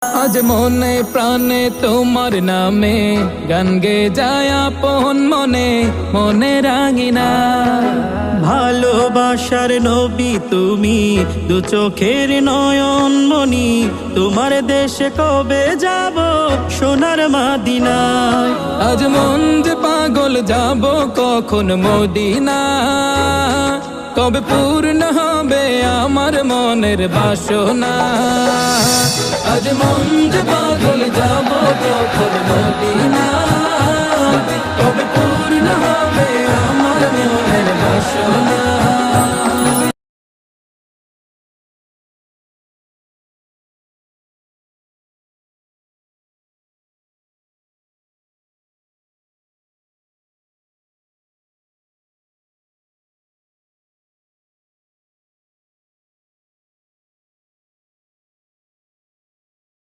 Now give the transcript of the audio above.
আজ মনে প্রাণে তোমার নামে গান গে যায় আপন মনে মনে রাঙিনা। ভালোবাসার নবী তুমি, দু চোখের নয়ন মনি, তোমার দেশে কবে যাব সোনার মদিনায়। আজ মন যে পাগল যাব কখন মদিনা, কবে পূর্ণ হবে আমার মনের বাসনা। আজ মন যে পাগল যাব কখন মদিনা, কবে পূর্ণ হবে আমার মনের বাসনা।